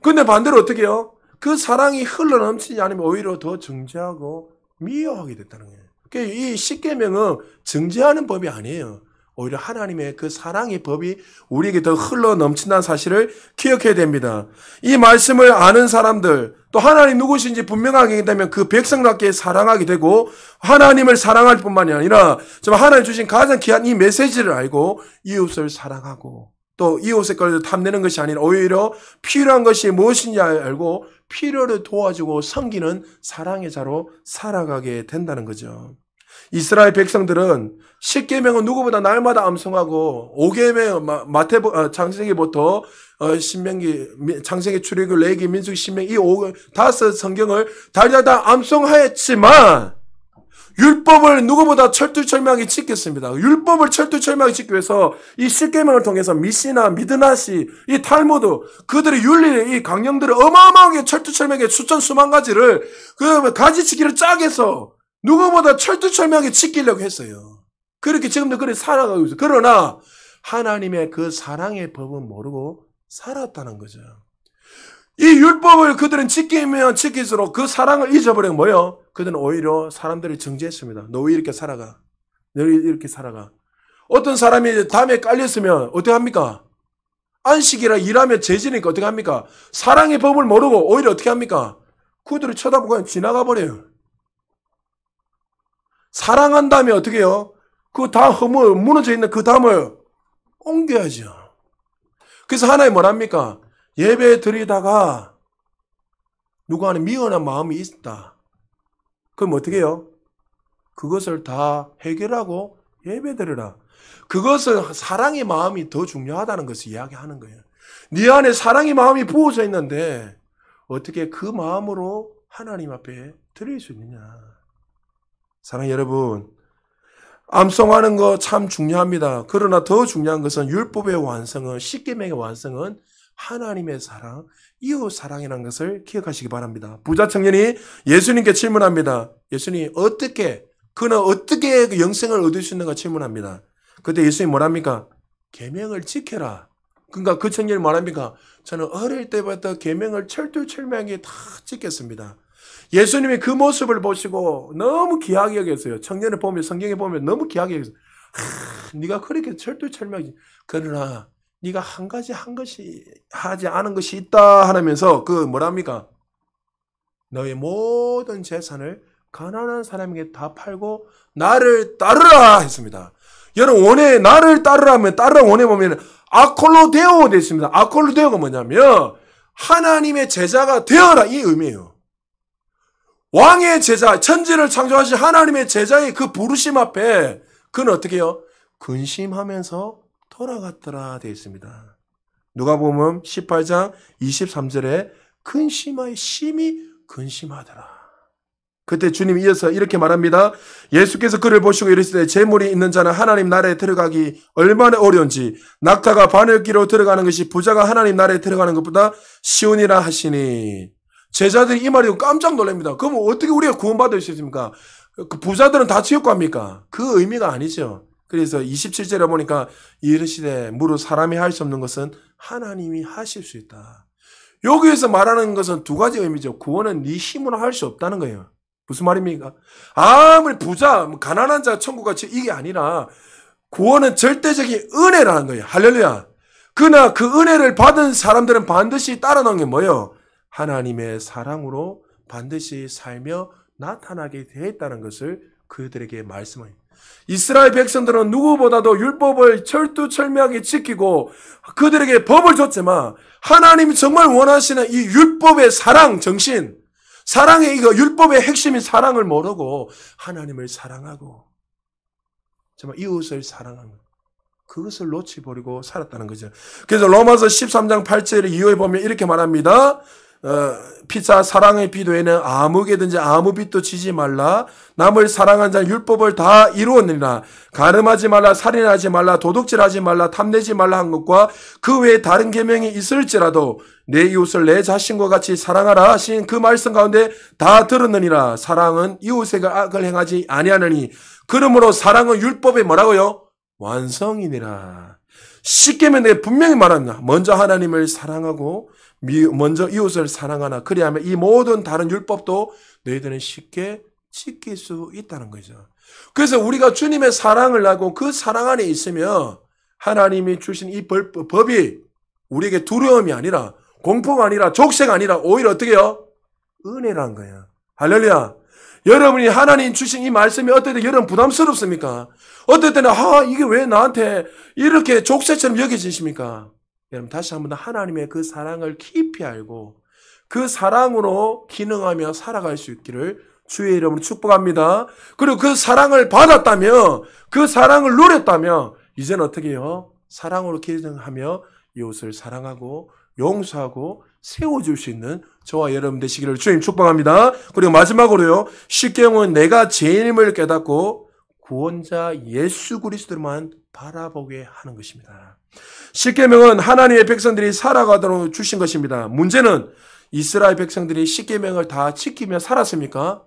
근데 반대로 어떻게 해요? 그 사랑이 흘러넘치지 않으면 오히려 더 정죄하고 미워하게 됐다는 거예요. 그러니까 이 십계명은 정죄하는 법이 아니에요. 오히려 하나님의 그 사랑의 법이 우리에게 더 흘러넘친다는 사실을 기억해야 됩니다. 이 말씀을 아는 사람들, 또 하나님 누구신지 분명하게 되면 그 백성답게 사랑하게 되고 하나님을 사랑할 뿐만이 아니라 정말 하나님 주신 가장 귀한 이 메시지를 알고 이웃을 사랑하고 또 이웃의 것을 탐내는 것이 아니라 오히려 필요한 것이 무엇인지 알고 필요를 도와주고 섬기는 사랑의 자로 살아가게 된다는 거죠. 이스라엘 백성들은 십계명은 누구보다 날마다 암송하고 5계명 창세기부터 신명기, 창세기, 출애굽, 레위기, 민수기, 신명기 이 5 성경을 달달달 암송하였지만 율법을 누구보다 철두철미하게 지켰습니다. 율법을 철두철미하게 지키기 위해서 이 십계명을 통해서 미시나 미드나시, 이 탈무드, 그들의 윤리, 이 강령들을 어마어마하게 철두철미하게 수천 수만 가지를 그 가지치기를 짜게서 누구보다 철두철미하게 지키려고 했어요. 그렇게 지금도 그렇게 살아가고 있어요. 그러나 하나님의 그 사랑의 법은 모르고 살았다는 거죠. 이 율법을 그들은 지키면 지킬수록 그 사랑을 잊어버리면 뭐예요? 그들은 오히려 사람들을 정죄했습니다. 너 왜 이렇게 살아가? 너 왜 이렇게 살아가? 어떤 사람이 담에 깔렸으면 어떻게 합니까? 안식이라 일하면 죄지니까 어떻게 합니까? 사랑의 법을 모르고 오히려 어떻게 합니까? 그들을 쳐다보고 그냥 지나가 버려요. 사랑한다면 어떻게 해요? 그 담을, 무너져 있는 그 담을 옮겨야죠. 그래서 하나님 뭐랍니까? 예배 드리다가 누구 안에 미워한 마음이 있다. 그럼 어떻게 해요? 그것을 다 해결하고 예배 드리라. 그것은 사랑의 마음이 더 중요하다는 것을 이야기하는 거예요. 네 안에 사랑의 마음이 부어져 있는데 어떻게 그 마음으로 하나님 앞에 드릴 수 있느냐. 사랑하는 여러분, 암송하는 거 참 중요합니다. 그러나 더 중요한 것은 율법의 완성은, 십계명의 완성은 하나님의 사랑, 이웃 사랑이라는 것을 기억하시기 바랍니다. 부자 청년이 예수님께 질문합니다. 예수님 그는 어떻게 그 영생을 얻을 수 있는가 질문합니다. 그때 예수님 뭐랍니까? 계명을 지켜라. 그러니까 그 청년이 뭐랍니까? 저는 어릴 때부터 계명을 철두철미하게 다 지켰습니다. 예수님이 그 모습을 보시고 너무 귀하게 여겼어요. 청년을 보면, 성경에 보면 너무 귀하게 여겼어요. 네가 그렇게 철두철미하게, 그러나 네가 한 가지 하지 않은 것이 있다 하면서 그 뭐랍니까? 너의 모든 재산을 가난한 사람에게 다 팔고 나를 따르라 했습니다. 여러분 나를 따르라면 따르라 원에 보면 아콜로데오 되어 있습니다. 아콜로데오가 뭐냐면 하나님의 제자가 되어라 이 의미예요. 왕의 제자, 천지를 창조하신 하나님의 제자의 그 부르심 앞에 그는 어떻게 해요? 근심하면서 돌아갔더라 되어 있습니다. 누가복음 18장 23절에 근심하여 심히 근심하더라. 그때 주님이 이어서 이렇게 말합니다. 예수께서 그를 보시고 이르시되 재물이 있는 자는 하나님 나라에 들어가기 얼마나 어려운지 낙타가 바늘귀로 들어가는 것이 부자가 하나님 나라에 들어가는 것보다 쉬우니라 하시니. 제자들이 이 말이 깜짝 놀랍니다. 그럼 어떻게 우리가 구원받을 수 있습니까? 그 부자들은 다 지옥 갑니까? 그 의미가 아니죠. 그래서 27절에 보니까 이르시되 무릇 사람이 할 수 없는 것은 하나님이 하실 수 있다. 여기에서 말하는 것은 두 가지 의미죠. 구원은 네 힘으로 할 수 없다는 거예요. 무슨 말입니까? 아무리 부자, 가난한 자 천국 같이 이게 아니라 구원은 절대적인 은혜라는 거예요. 할렐루야. 그러나 그 은혜를 받은 사람들은 반드시 따라나온 게 뭐예요? 하나님의 사랑으로 반드시 살며 나타나게 되어 있다는 것을 그들에게 말씀해요. 이스라엘 백성들은 누구보다도 율법을 철두철미하게 지키고 그들에게 법을 줬지만 하나님이 정말 원하시는 이 율법의 사랑 정신, 사랑의 이거 율법의 핵심인 사랑을 모르고 하나님을 사랑하고 정말 이웃을 사랑하는 그것을 놓치버리고 살았다는 거죠. 그래서 로마서 13장 8절 이후에 보면 이렇게 말합니다. 피차 사랑의 비도에는 아무 개든지 아무 빚도 지지 말라. 남을 사랑한 자는 율법을 다 이루었느니라. 가늠하지 말라, 살인하지 말라, 도둑질하지 말라, 탐내지 말라 한 것과 그 외에 다른 계명이 있을지라도 내 이웃을 내 자신과 같이 사랑하라 하신 그 말씀 가운데 다 들었느니라. 사랑은 이웃에게 악을 행하지 아니하느니 그러므로 사랑은 율법의 뭐라고요? 완성이니라. 십계명 내가 분명히 말한다. 먼저 하나님을 사랑하고 먼저 이웃을 사랑하나 그리하면 이 모든 다른 율법도 너희들은 쉽게 지킬 수 있다는 거죠. 그래서 우리가 주님의 사랑을 하고 그 사랑 안에 있으면 하나님이 주신 이 법이 우리에게 두려움이 아니라 공포가 아니라 족쇄가 아니라 오히려 어떻게 해요? 은혜란 거야. 할렐루야. 여러분이 하나님 주신 이 말씀이 어떨 때 여러분 부담스럽습니까? 어떨 때는 이게 왜 나한테 이렇게 족쇄처럼 여겨지십니까? 여러분 다시 한번 하나님의 그 사랑을 깊이 알고 그 사랑으로 기능하며 살아갈 수 있기를 주의 이름으로 축복합니다. 그리고 그 사랑을 받았다며 그 사랑을 누렸다며 이제는 어떻게 해요? 사랑으로 기능하며 이웃을 사랑하고 용서하고 세워줄 수 있는 저와 여러분 되시기를 주님 축복합니다. 그리고 마지막으로요. 십계명은 내가 죄인임을 깨닫고 구원자 예수 그리스도만 바라보게 하는 것입니다. 십계명은 하나님의 백성들이 살아가도록 주신 것입니다. 문제는 이스라엘 백성들이 십계명을 다 지키며 살았습니까?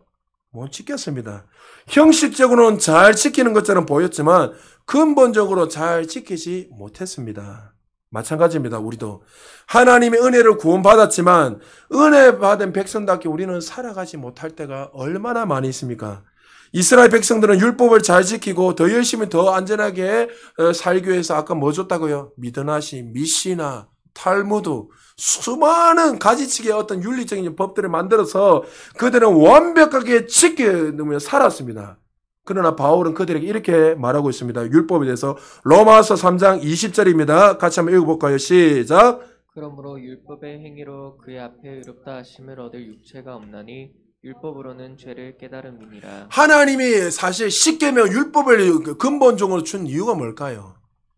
못 지켰습니다. 형식적으로는 잘 지키는 것처럼 보였지만 근본적으로 잘 지키지 못했습니다. 마찬가지입니다. 우리도 하나님의 은혜를 구원받았지만 은혜 받은 백성답게 우리는 살아가지 못할 때가 얼마나 많이 있습니까? 이스라엘 백성들은 율법을 잘 지키고 더 열심히 더 안전하게 살기 위해서 아까 뭐 줬다고요? 미드나시, 미시나, 탈무드 수많은 가지치기의 어떤 윤리적인 법들을 만들어서 그들은 완벽하게 지키며 살았습니다. 그러나 바울은 그들에게 이렇게 말하고 있습니다. 율법에 대해서 로마서 3장 20절입니다. 같이 한번 읽어볼까요? 시작. 그러므로 율법의 행위로 그의 앞에 의롭다 하심을 얻을 육체가 없나니 율법으로는 죄를 깨달음이니라. 하나님이 사실 십계명 율법을 근본적으로 준 이유가 뭘까요?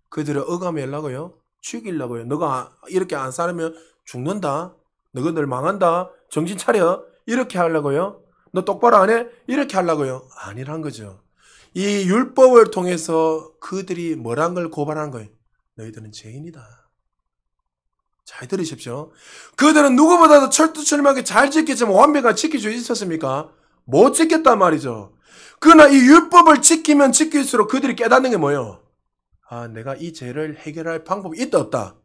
그들을 억압하려고요? 죽이려고요? 너가 이렇게 안 살면 죽는다? 너희들 망한다? 정신 차려? 이렇게 하려고요? 너 똑바로 안 해? 이렇게 하려고요? 아니란 거죠. 이 율법을 통해서 그들이 뭐란 걸 고발한 거예요? 너희들은 죄인이다. 잘 들으십시오. 그들은 누구보다도 철두철미하게 잘 지켰지만 완벽하게 지킬 수 있었습니까? 못 지켰단 말이죠. 그러나 이 율법을 지키면 지킬수록 그들이 깨닫는 게 뭐예요? 내가 이 죄를 해결할 방법이 있다 없다?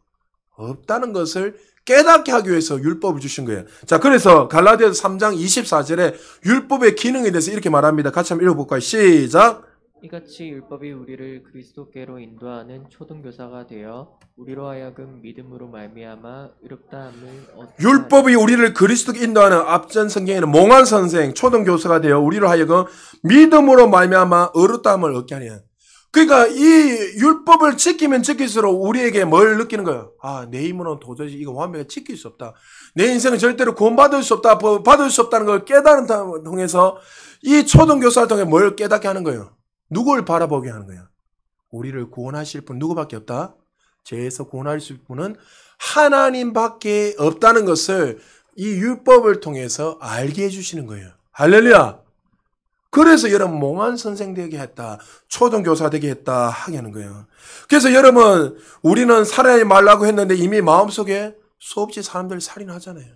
없다는 것을 깨닫게 하기 위해서 율법을 주신 거예요. 자, 그래서 갈라디아서 3장 24절에 율법의 기능에 대해서 이렇게 말합니다. 같이 한번 읽어볼까요? 시작. 이같이 율법이 우리를 그리스도께로 인도하는 초등교사가 되어 우리로 하여금 믿음으로 말미암아 의롭다함을 얻게 율법이 우리를 그리스도께 인도하는 앞전 성경에는 몽환 선생 초등교사가 되어 우리로 하여금 믿음으로 말미암아 의롭다함을 얻게 하냐. 그러니까 이 율법을 지키면 지킬수록 우리에게 뭘 느끼는 거예요? 내 힘으로는 도저히 이거 완벽하게 지킬 수 없다. 내 인생은 절대로 구원받을 수 없다. 받을 수 없다는 걸 깨달은 통해서 이 초등교사를 통해 뭘 깨닫게 하는 거예요? 누굴 바라보게 하는 거예요? 우리를 구원하실 분 누구밖에 없다? 죄에서 구원하실 분은 하나님밖에 없다는 것을 이 율법을 통해서 알게 해주시는 거예요. 할렐루야! 그래서 여러분 몽환 선생 되게 했다. 초등교사 되게 했다 하게 하는 거예요. 그래서 여러분 우리는 살아야 말라고 했는데 이미 마음속에 수없이 사람들 살인하잖아요.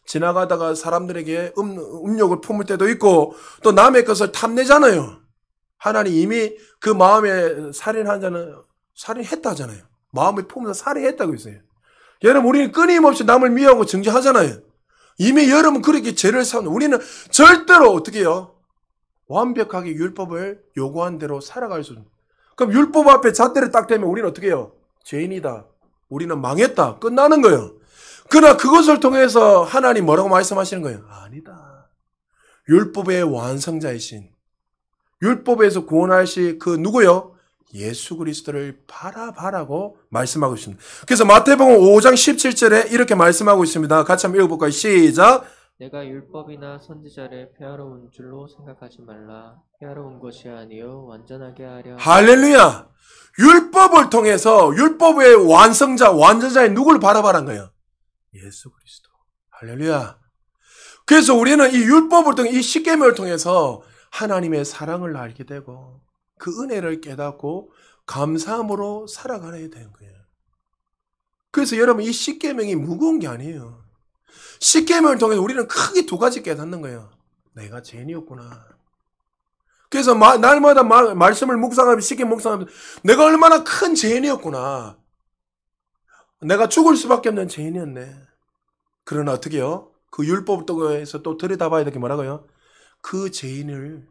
지나가다가 사람들에게 음욕을 품을 때도 있고 또 남의 것을 탐내잖아요. 하나님 이미 그 마음에 살인한 자는 살인했다 하잖아요. 마음을 품어서 살인했다고 했어요. 여러분 우리는 끊임없이 남을 미워하고 정죄하잖아요. 이미 여러분 그렇게 죄를 사는 우리는 절대로 어떻게 해요? 완벽하게 율법을 요구한 대로 살아갈 수 있는. 그럼 율법 앞에 잣대를 딱 대면 우리는 어떻게 해요? 죄인이다. 우리는 망했다. 끝나는 거예요. 그러나 그것을 통해서 하나님 뭐라고 말씀하시는 거예요? 아니다. 율법의 완성자이신 율법에서 구원하실 그 누구요? 예수 그리스도를 바라바라고 말씀하고 있습니다. 그래서 마태복음 5장 17절에 이렇게 말씀하고 있습니다. 같이 한번 읽어볼까요? 시작. 내가 율법이나 선지자를 폐하러 온 줄로 생각하지 말라. 폐하러 온 것이 아니요 완전하게 하려. 할렐루야. 율법을 통해서 율법의 완성자, 완전자인 누구를 바라바란 거예요? 예수 그리스도. 할렐루야. 그래서 우리는 이 율법을 통해 이 십계명을 통해서 하나님의 사랑을 알게 되고 그 은혜를 깨닫고 감사함으로 살아가야 되는 거예요. 그래서 여러분 이 십계명이 무거운 게 아니에요. 십계명을 통해서 우리는 크게 두 가지 깨닫는 거예요. 내가 죄인이었구나. 그래서 날마다 말씀을 묵상하면 쉽게 묵상하면 내가 얼마나 큰 죄인이었구나. 내가 죽을 수밖에 없는 죄인이었네. 그러나 어떻게요? 그 율법에서 또 들여다봐야 될 게 뭐라고요? 그 죄인을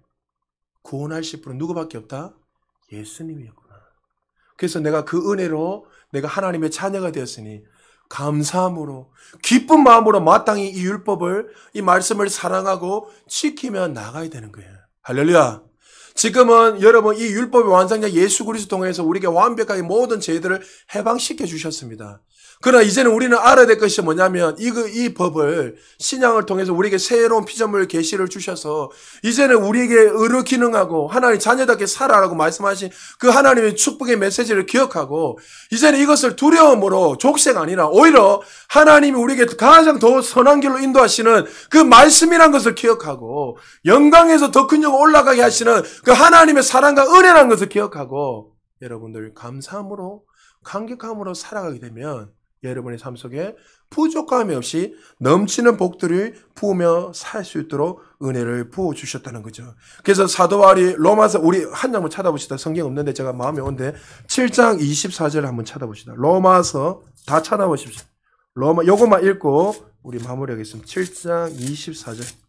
구원하실 분은 누구밖에 없다? 예수님이었구나. 그래서 내가 그 은혜로 내가 하나님의 자녀가 되었으니 감사함으로 기쁜 마음으로 마땅히 이 율법을 이 말씀을 사랑하고 지키며 나가야 되는 거예요. 할렐루야. 지금은 여러분 이 율법의 완성자 예수 그리스도 통해서 우리에게 완벽하게 모든 죄들을 해방시켜 주셨습니다. 그러나 이제는 우리는 알아야 될 것이 뭐냐면 이 법을 신약을 통해서 우리에게 새로운 피조물 계시를 주셔서 이제는 우리에게 의로 기능하고 하나님 자녀답게 살아라고 말씀하신 그 하나님의 축복의 메시지를 기억하고 이제는 이것을 두려움으로 족쇄가 아니라 오히려 하나님이 우리에게 가장 더 선한 길로 인도하시는 그 말씀이란 것을 기억하고 영광에서 더 큰 영 올라가게 하시는 그 하나님의 사랑과 은혜라는 것을 기억하고 여러분들 감사함으로 감격함으로 살아가게 되면 여러분의 삶 속에 부족함이 없이 넘치는 복들을 부으며 살 수 있도록 은혜를 부어주셨다는 거죠. 그래서 사도 바울이 로마서 우리 한 장만 찾아봅시다. 성경 없는데 제가 마음에 온데 7장 24절 한번 찾아봅시다. 로마서 다 찾아보십시오. 로마 요것만 읽고 우리 마무리하겠습니다. 7장 24절.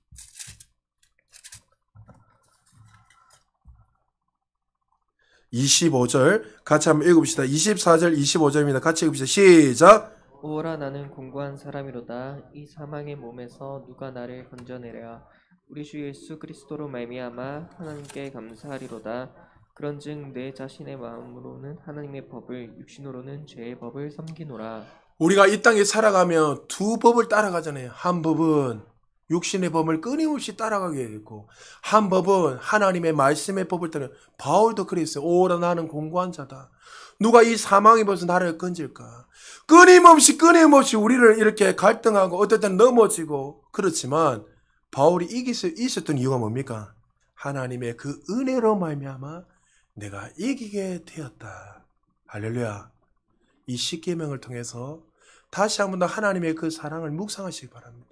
25절 같이 한번 읽읍시다. 24절 25절입니다. 같이 읽읍시다. 시작. 오라 나는 공고한 사람이로다. 이 사망의 몸에서 누가 나를 건져내랴. 우리 주 예수 그리스도로 말미암아 하나님께 감사하리로다. 그런즉 내 자신의 마음으로는 하나님의 법을 육신으로는 죄의 법을 섬기노라. 우리가 이 땅에 살아가면 두 법을 따라가잖아요. 한 법은 육신의 법을 끊임없이 따라가게 했고 한 법은 하나님의 말씀의 법을 따라. 바울도 그랬어요. 오라 나는 공고한 자다. 누가 이 사망의 법에서 나를 건질까. 끊임없이 우리를 이렇게 갈등하고 어떨 땐 넘어지고 그렇지만 바울이 이길 수 있었던 이유가 뭡니까? 하나님의 그 은혜로 말미암아 내가 이기게 되었다. 할렐루야. 이 십계명을 통해서 다시 한 번 더 하나님의 그 사랑을 묵상하시기 바랍니다.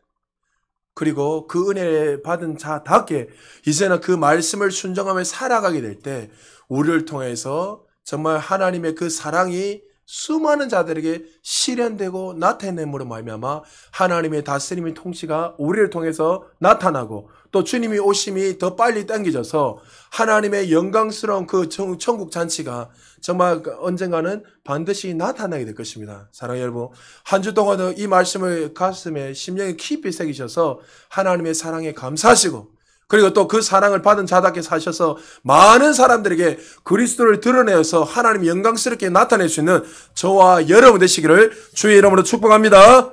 그리고 그 은혜 받은 자답게 이제는 그 말씀을 순종하며 살아가게 될 때 우리를 통해서 정말 하나님의 그 사랑이 수많은 자들에게 실현되고 나타냄으로 말미암아 하나님의 다스림의 통치가 우리를 통해서 나타나고 또 주님이 오심이 더 빨리 당겨져서 하나님의 영광스러운 그 천국 잔치가 정말 언젠가는 반드시 나타나게 될 것입니다. 사랑하는 여러분, 한 주 동안도 이 말씀을 가슴에 심령에 깊이 새기셔서 하나님의 사랑에 감사하시고 그리고 또 그 사랑을 받은 자답게 사셔서 많은 사람들에게 그리스도를 드러내어서 하나님 영광스럽게 나타낼 수 있는 저와 여러분 되시기를 주의 이름으로 축복합니다.